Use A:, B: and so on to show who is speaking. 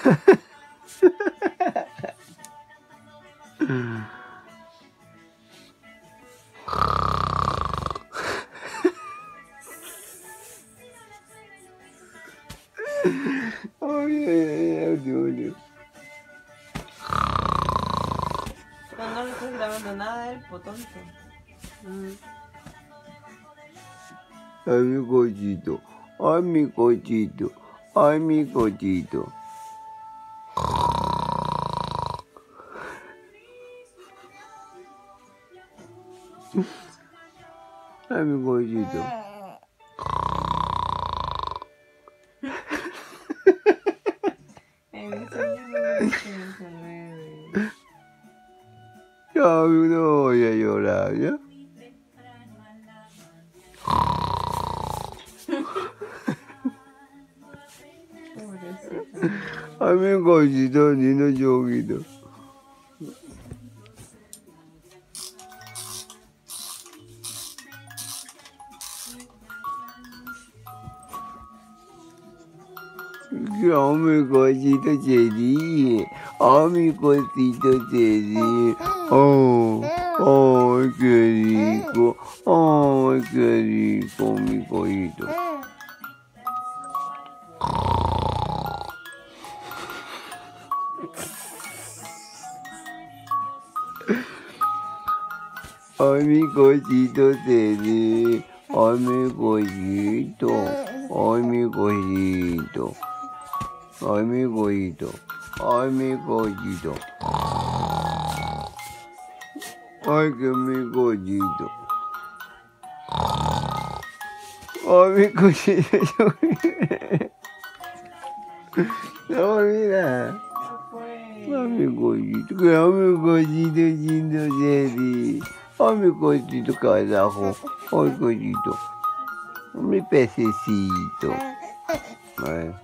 A: Ay.
B: No le estás grabando nada a él, potonto.
A: Ay, mi cochito. Ay, mi cochito. Ay, mi cochito. Ay, mi cochito. Ya, no voy a llorar, ¿ya? Ay, mi cosito, lindo yoguito. Ay, mi cosito Celi. Ay, mi cosito Celi. Oh, ay, qué rico. Ay, qué rico, mi cosito. Ay, mi cosito Celi. Ay, mi cosito. Ay, mi cosito. Ay, mi cosito. Ay, mi cosito. Ay, que mi cosito. Ay, mi cosito. No, mira. Ay, mi cosito. Que ay, mi cosito lindo, Celi. Ay, mi cosito carajo. Ay, cosito. Mi pececito. Ay.